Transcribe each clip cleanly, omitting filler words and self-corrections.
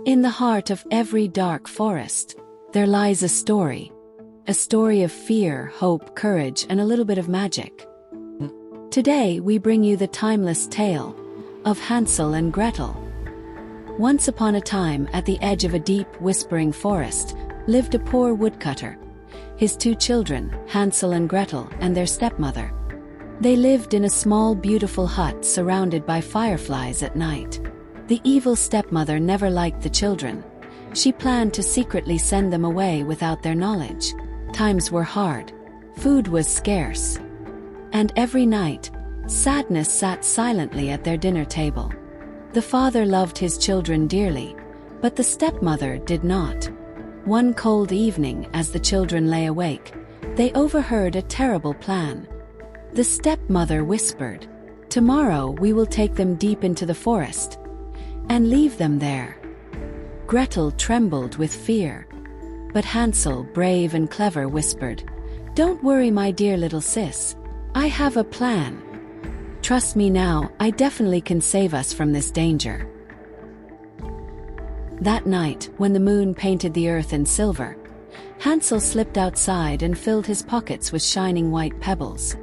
In the heart of every dark forest, there lies a story of fear, hope, courage, and a little bit of magic. Today we bring you the timeless tale of Hansel and Gretel. Once upon a time, at the edge of a deep, whispering forest, lived a poor woodcutter, his two children, Hansel and Gretel, and their stepmother. They lived in a small, beautiful hut surrounded by fireflies at night. The evil stepmother never liked the children. She planned to secretly send them away without their knowledge. Times were hard, food was scarce, and every night, sadness sat silently at their dinner table. The father loved his children dearly, but the stepmother did not. One cold evening, as the children lay awake, they overheard a terrible plan. The stepmother whispered, "Tomorrow we will take them deep into the forest and leave them there." Gretel trembled with fear, but Hansel, brave and clever, whispered, "Don't worry, my dear little sis. I have a plan. Trust me now, I definitely can save us from this danger." That night, when the moon painted the earth in silver, Hansel slipped outside and filled his pockets with shining white pebbles.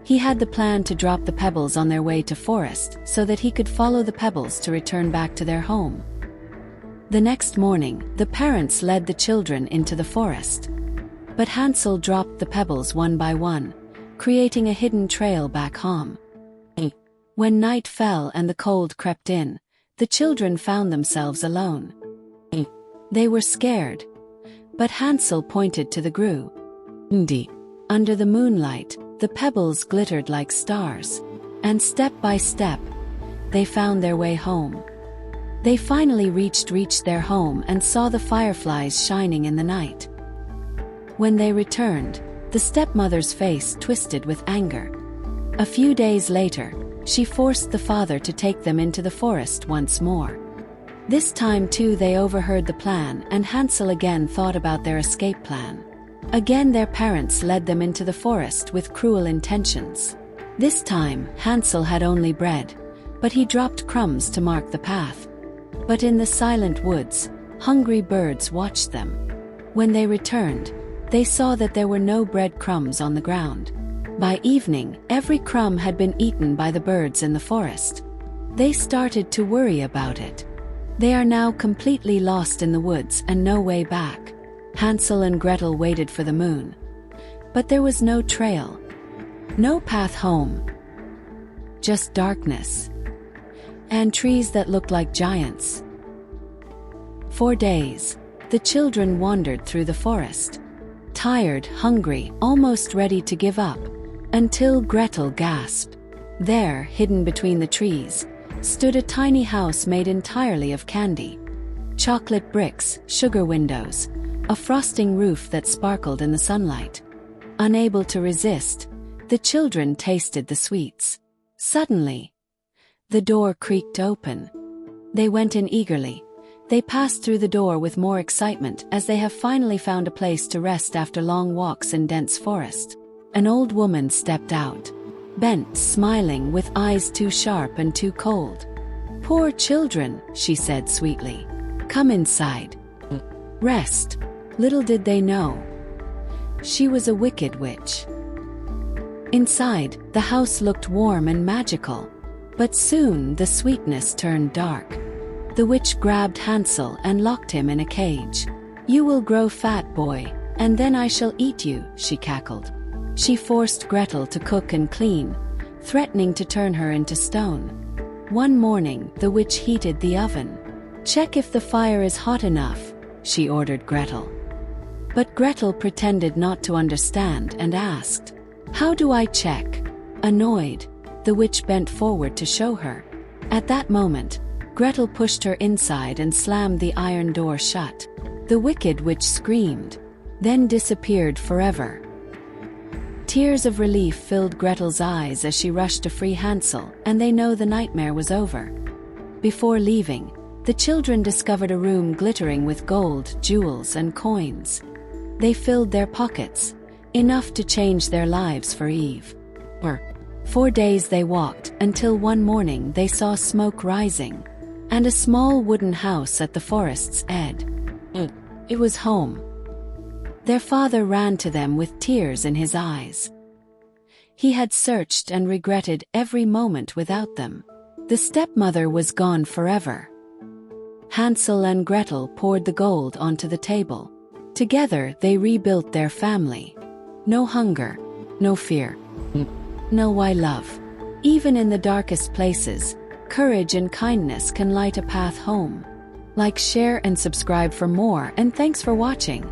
He had the plan to drop the pebbles on their way to forest so that he could follow the pebbles to return back to their home. The next morning, the parents led the children into the forest. But Hansel dropped the pebbles one by one, creating a hidden trail back home. When night fell and the cold crept in, the children found themselves alone. They were scared, but Hansel pointed to the ground. Under the moonlight, the pebbles glittered like stars, and step by step, they found their way home. They finally reached their home and saw the fireflies shining in the night. When they returned, the stepmother's face twisted with anger. A few days later, she forced the father to take them into the forest once more. This time too they overheard the plan, and Hansel again thought about their escape plan. Again their parents led them into the forest with cruel intentions. This time, Hansel had only bread, but he dropped crumbs to mark the path. But in the silent woods, hungry birds watched them. When they returned, they saw that there were no bread crumbs on the ground. By evening, every crumb had been eaten by the birds in the forest. They started to worry about it. They are now completely lost in the woods and no way back. Hansel and Gretel waited for the moon, but there was no trail, no path home, just darkness and trees that looked like giants. For days, the children wandered through the forest, tired, hungry, almost ready to give up, until Gretel gasped. There, hidden between the trees, stood a tiny house made entirely of candy. Chocolate bricks, sugar windows, a frosting roof that sparkled in the sunlight. Unable to resist, the children tasted the sweets. Suddenly, the door creaked open. They went in eagerly. They passed through the door with more excitement, as they have finally found a place to rest after long walks in dense forest. An old woman stepped out, bent, smiling, with eyes too sharp and too cold. "Poor children," she said sweetly. "Come inside. Rest." Little did they know, she was a wicked witch. Inside, the house looked warm and magical, but soon the sweetness turned dark. The witch grabbed Hansel and locked him in a cage. "You will grow fat, boy, and then I shall eat you," she cackled. She forced Gretel to cook and clean, threatening to turn her into stone. One morning, the witch heated the oven. "Check if the fire is hot enough," she ordered Gretel. But Gretel pretended not to understand and asked, "How do I check?" Annoyed, the witch bent forward to show her. At that moment, Gretel pushed her inside and slammed the iron door shut. The wicked witch screamed, then disappeared forever. Tears of relief filled Gretel's eyes as she rushed to free Hansel, and they know the nightmare was over. Before leaving, the children discovered a room glittering with gold, jewels, and coins. They filled their pockets, enough to change their lives forever. 4 days they walked, until one morning they saw smoke rising. and a small wooden house at the forest's edge. It was home. Their father ran to them with tears in his eyes. He had searched and regretted every moment without them. The stepmother was gone forever. Hansel and Gretel poured the gold onto the table. Together they rebuilt their family. No hunger, no fear, no love. Even in the darkest places, courage and kindness can light a path home. Like, share and subscribe for more, and thanks for watching.